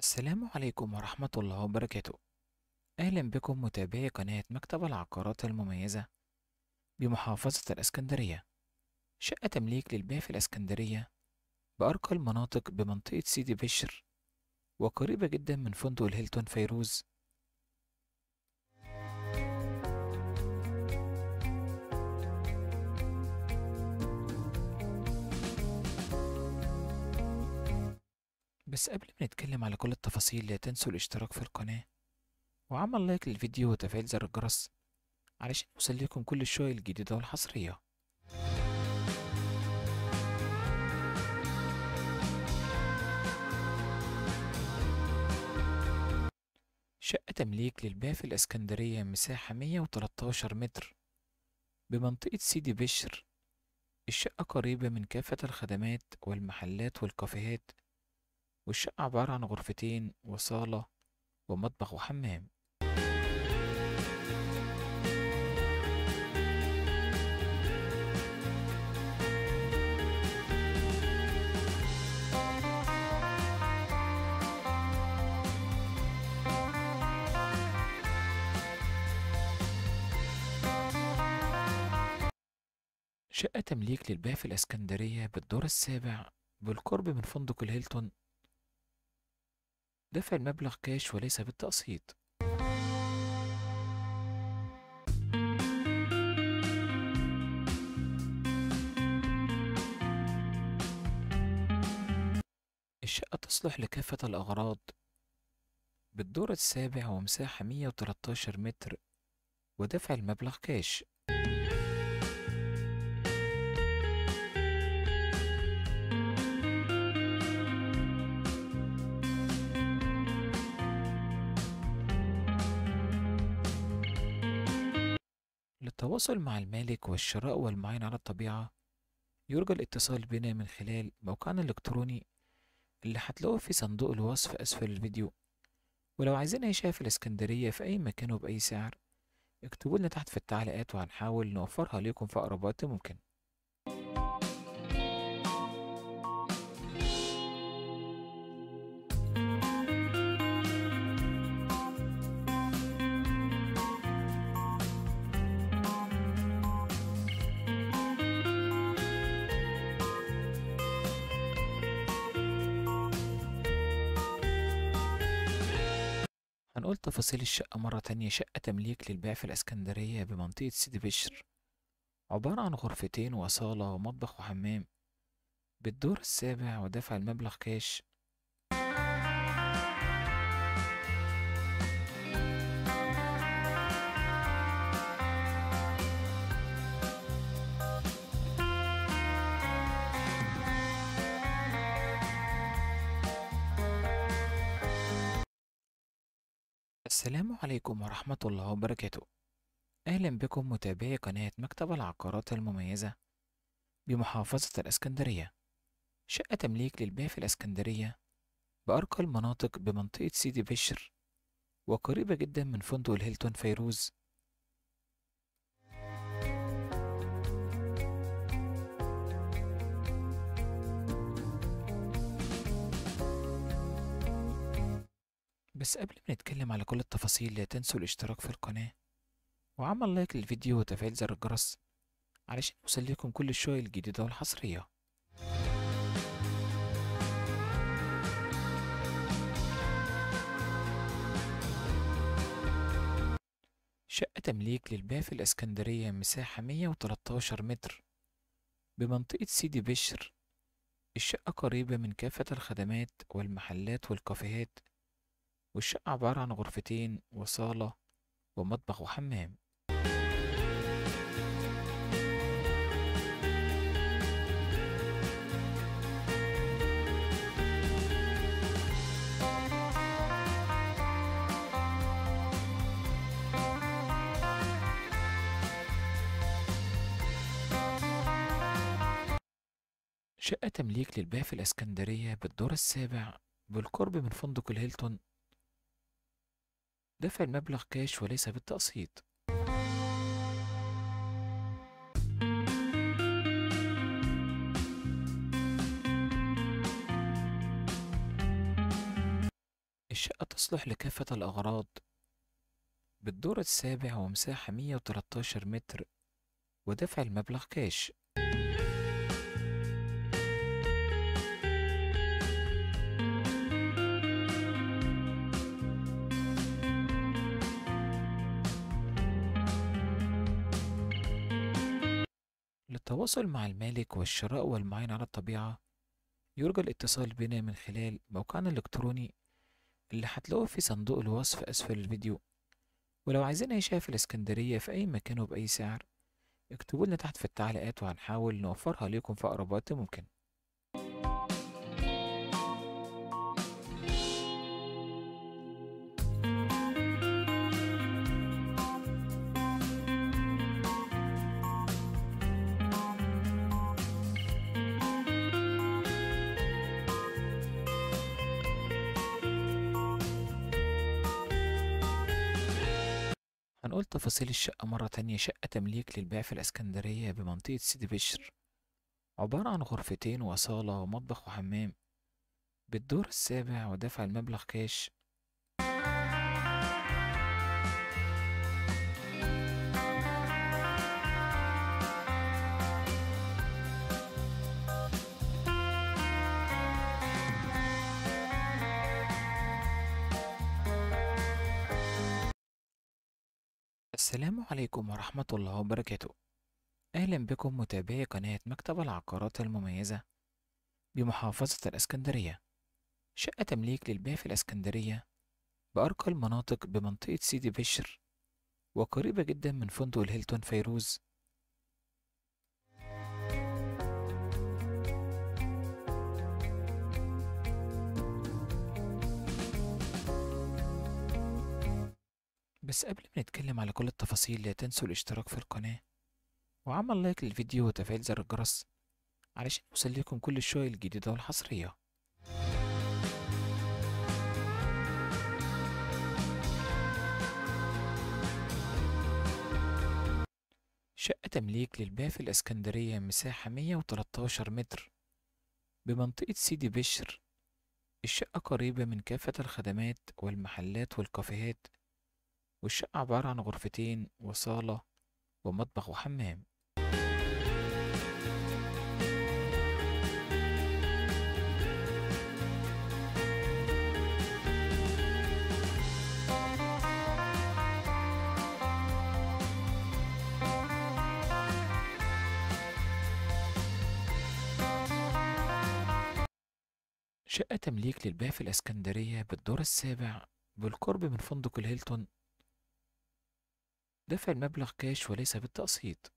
السلام عليكم ورحمة الله وبركاته. أهلا بكم متابعي قناة مكتب العقارات المميزة بمحافظة الإسكندرية. شقة تمليك للبيع في الإسكندرية بأرقى المناطق بمنطقة سيدي بشر، وقريبة جدا من فندق الهيلتون فيروز. بس قبل ما نتكلم على كل التفاصيل لا تنسوا الاشتراك في القناة وعمل لايك للفيديو وتفعيل زر الجرس علشان يوصل لكم كل الشقق الجديدة والحصرية. شقة تمليك للبيع في الإسكندرية، مساحة 113 متر بمنطقة سيدي بشر. الشقة قريبة من كافة الخدمات والمحلات والكافيهات، والشقة عبارة عن غرفتين وصالة ومطبخ وحمام. شقة تمليك للبيع في الإسكندرية بالدور السابع بالقرب من فندق الهيلتون. دفع المبلغ كاش وليس بالتقسيط. الشقة تصلح لكافة الأغراض، بالدور السابع ومساحة 113 متر، ودفع المبلغ كاش. للتواصل مع المالك والشراء والمعاين على الطبيعة يرجى الاتصال بنا من خلال موقعنا الإلكتروني اللي هتلاقوه في صندوق الوصف أسفل الفيديو. ولو عايزين أي شقة في الإسكندرية في أي مكان وبأي سعر اكتبوا لنا تحت في التعليقات وهنحاول نوفرها لكم في أقرب وقت ممكن. هنقول تفاصيل الشقة مرة تانية. شقة تمليك للبيع في الإسكندرية بمنطقة سيدي بشر، عبارة عن غرفتين وصالة ومطبخ وحمام، بالدور السابع، ودفع المبلغ كاش. السلام عليكم ورحمة الله وبركاته. أهلا بكم متابعي قناة مكتب العقارات المميزة بمحافظة الإسكندرية. شقة تمليك للبيع في الإسكندرية بأرقى المناطق بمنطقة سيدي بشر، وقريبة جدا من فندق الهيلتون فيروز. بس قبل ما نتكلم على كل التفاصيل لا تنسوا الاشتراك في القناة وعمل لايك للفيديو وتفعيل زر الجرس علشان يوصل لكم كل الشقق الجديدة والحصرية. شقة تمليك للبيع في الإسكندرية، مساحة 113 متر بمنطقة سيدي بشر. الشقة قريبة من كافة الخدمات والمحلات والكافيهات، والشقة عبارة عن غرفتين وصالة ومطبخ وحمام. شقة تمليك للبيع في الإسكندرية بالدور السابع بالقرب من فندق الهيلتون. دفع المبلغ كاش وليس بالتقسيط. الشقة تصلح لكافة الأغراض، بالدور السابع ومساحة 113 متر، ودفع المبلغ كاش. للتواصل مع المالك والشراء والمعين على الطبيعة يرجى الاتصال بنا من خلال موقعنا الإلكتروني اللي هتلاقوه في صندوق الوصف أسفل الفيديو. ولو عايزين أي شقة في الإسكندرية في أي مكان وبأي سعر اكتبوا لنا تحت في التعليقات وهنحاول نوفرها لكم في أقرب وقت ممكن. هنقول تفاصيل الشقة مرة تانية. شقة تمليك للبيع في الإسكندرية بمنطقة سيدي بشر، عبارة عن غرفتين وصالة ومطبخ وحمام، بالدور السابع ودفع المبلغ كاش. السلام عليكم ورحمة الله وبركاته. أهلا بكم متابعي قناة مكتب العقارات المميزة بمحافظة الإسكندرية. شقة تمليك للبيع في الإسكندرية بأرقى المناطق بمنطقة سيدي بشر، وقريبة جدا من فندق الهيلتون فيروز. بس قبل ما نتكلم على كل التفاصيل لا تنسوا الاشتراك في القناة وعمل لايك للفيديو وتفعيل زر الجرس علشان يوصل لكم كل الشقق الجديدة والحصرية. شقة تمليك للبيع في الإسكندرية مساحة 113 متر بمنطقة سيدي بشر. الشقة قريبة من كافة الخدمات والمحلات والكافيهات، والشقة عبارة عن غرفتين وصالة ومطبخ وحمام. شقة تمليك للبيع في الإسكندرية بالدور السابع بالقرب من فندق الهيلتون، دفع المبلغ كاش وليس بالتقسيط.